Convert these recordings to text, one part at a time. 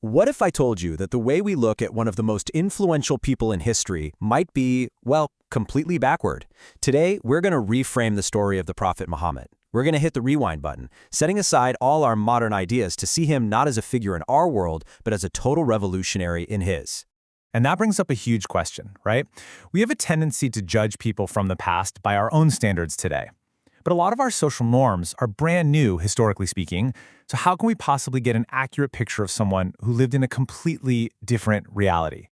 What if I told you that the way we look at one of the most influential people in history might be, well, completely backward? Today, we're going to reframe the story of the Prophet Muhammad. We're going to hit the rewind button, setting aside all our modern ideas to see him not as a figure in our world, but as a total revolutionary in his. And that brings up a huge question, right? We have a tendency to judge people from the past by our own standards today. But a lot of our social norms are brand new, historically speaking, so how can we possibly get an accurate picture of someone who lived in a completely different reality?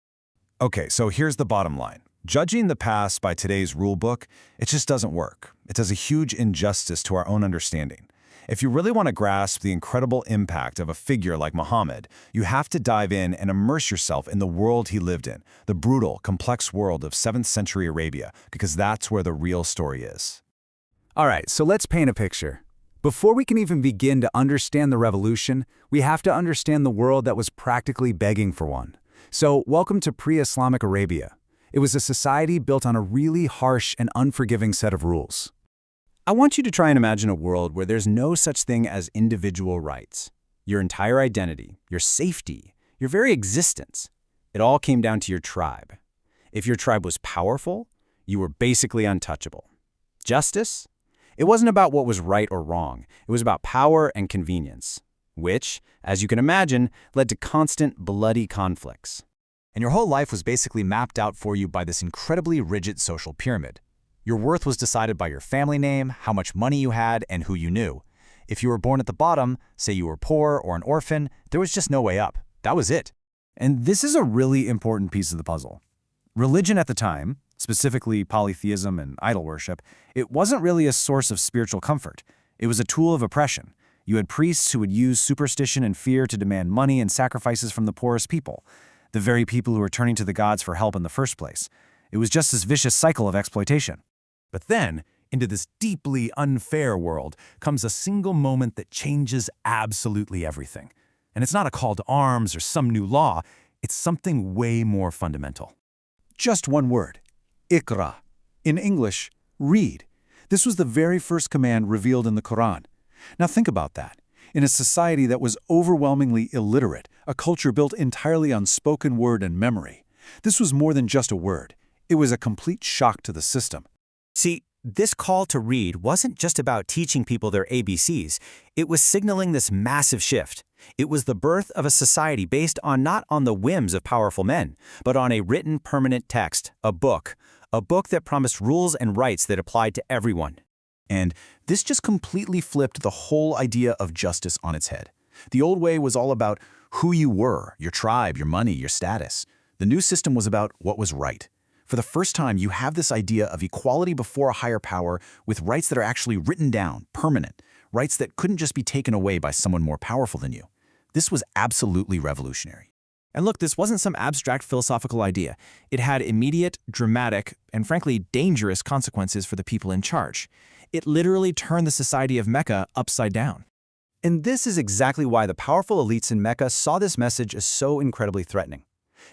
Okay, so here's the bottom line. Judging the past by today's rulebook, it just doesn't work. It does a huge injustice to our own understanding. If you really want to grasp the incredible impact of a figure like Muhammad, you have to dive in and immerse yourself in the world he lived in, the brutal, complex world of 7th century Arabia, because that's where the real story is. All right, so let's paint a picture. Before we can even begin to understand the revolution, we have to understand the world that was practically begging for one. So, welcome to pre-Islamic Arabia. It was a society built on a really harsh and unforgiving set of rules. I want you to try and imagine a world where there's no such thing as individual rights. Your entire identity, your safety, your very existence, it all came down to your tribe. If your tribe was powerful, you were basically untouchable. Justice? It wasn't about what was right or wrong. It was about power and convenience, which, as you can imagine, led to constant bloody conflicts. And your whole life was basically mapped out for you by this incredibly rigid social pyramid. Your worth was decided by your family name, how much money you had, and who you knew. If you were born at the bottom, say you were poor or an orphan, there was just no way up. That was it. And this is a really important piece of the puzzle. Religion at the time, specifically polytheism and idol worship, it wasn't really a source of spiritual comfort. It was a tool of oppression. You had priests who would use superstition and fear to demand money and sacrifices from the poorest people, the very people who were turning to the gods for help in the first place. It was just this vicious cycle of exploitation. But then, into this deeply unfair world comes a single moment that changes absolutely everything. And it's not a call to arms or some new law, it's something way more fundamental. Just one word. Iqra. In English, read. This was the very first command revealed in the Quran. Now think about that. In a society that was overwhelmingly illiterate, a culture built entirely on spoken word and memory, this was more than just a word. It was a complete shock to the system. See, this call to read wasn't just about teaching people their ABCs. It was signaling this massive shift. It was the birth of a society based not on the whims of powerful men, but on a written permanent text, a book that promised rules and rights that applied to everyone. And this just completely flipped the whole idea of justice on its head. The old way was all about who you were, your tribe, your money, your status. The new system was about what was right. For the first time, you have this idea of equality before a higher power with rights that are actually written down, permanent, rights that couldn't just be taken away by someone more powerful than you. This was absolutely revolutionary. And look, this wasn't some abstract philosophical idea. It had immediate, dramatic, and frankly dangerous consequences for the people in charge. It literally turned the society of Mecca upside down. And this is exactly why the powerful elites in Mecca saw this message as so incredibly threatening.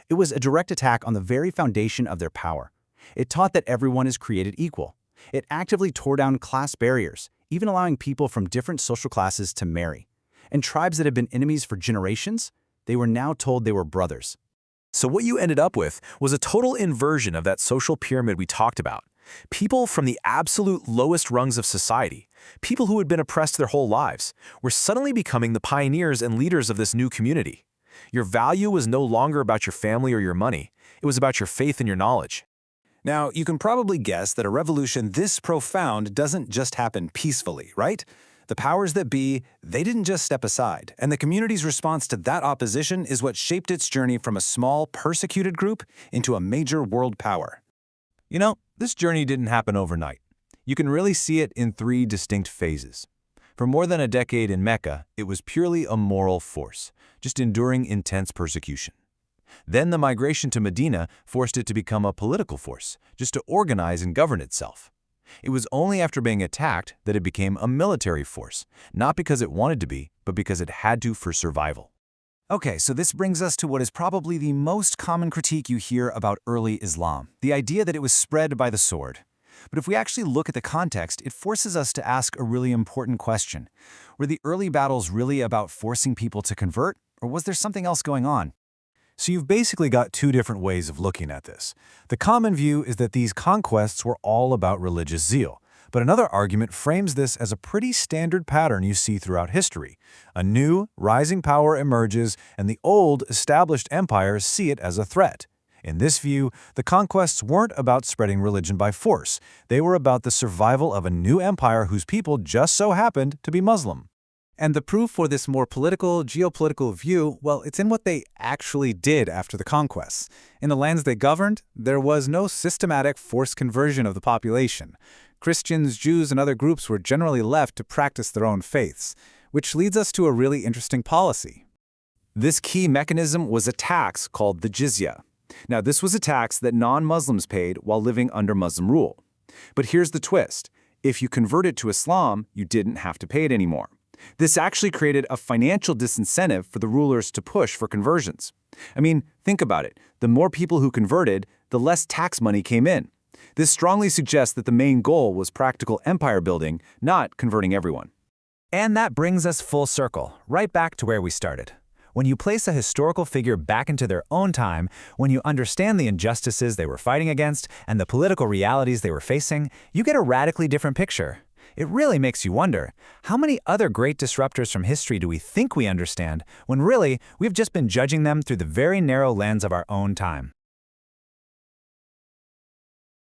It was a direct attack on the very foundation of their power. It taught that everyone is created equal. It actively tore down class barriers, even allowing people from different social classes to marry. And tribes that had been enemies for generations, they were now told they were brothers. So what you ended up with was a total inversion of that social pyramid we talked about. People from the absolute lowest rungs of society, people who had been oppressed their whole lives, were suddenly becoming the pioneers and leaders of this new community. Your value was no longer about your family or your money. It was about your faith and your knowledge. Now, you can probably guess that a revolution this profound doesn't just happen peacefully, right? The powers that be, they didn't just step aside, and the community's response to that opposition is what shaped its journey from a small, persecuted group into a major world power. You know, this journey didn't happen overnight. You can really see it in 3 distinct phases. For more than a decade in Mecca, it was purely a moral force, just enduring intense persecution. Then the migration to Medina forced it to become a political force, just to organize and govern itself. It was only after being attacked that it became a military force, not because it wanted to be, but because it had to for survival. Okay, so this brings us to what is probably the most common critique you hear about early Islam, the idea that it was spread by the sword. But if we actually look at the context, it forces us to ask a really important question. Were the early battles really about forcing people to convert, Or was there something else going on? So you've basically got two different ways of looking at this. The common view is that these conquests were all about religious zeal, but another argument frames this as a pretty standard pattern you see throughout history. A new, rising power emerges, and the old, established empires see it as a threat. In this view, the conquests weren't about spreading religion by force. They were about the survival of a new empire whose people just so happened to be Muslim. And the proof for this more political, geopolitical view, well, it's in what they actually did after the conquests. In the lands they governed, there was no systematic forced conversion of the population. Christians, Jews, and other groups were generally left to practice their own faiths, which leads us to a really interesting policy. This key mechanism was a tax called the jizya. Now, this was a tax that non-Muslims paid while living under Muslim rule. But here's the twist. If you converted to Islam, you didn't have to pay it anymore. This actually created a financial disincentive for the rulers to push for conversions. I mean, think about it. The more people who converted, the less tax money came in. This strongly suggests that the main goal was practical empire building, not converting everyone. And that brings us full circle, right back to where we started. When you place a historical figure back into their own time, when you understand the injustices they were fighting against and the political realities they were facing, you get a radically different picture. It really makes you wonder, how many other great disruptors from history do we think we understand, when really we've just been judging them through the very narrow lens of our own time?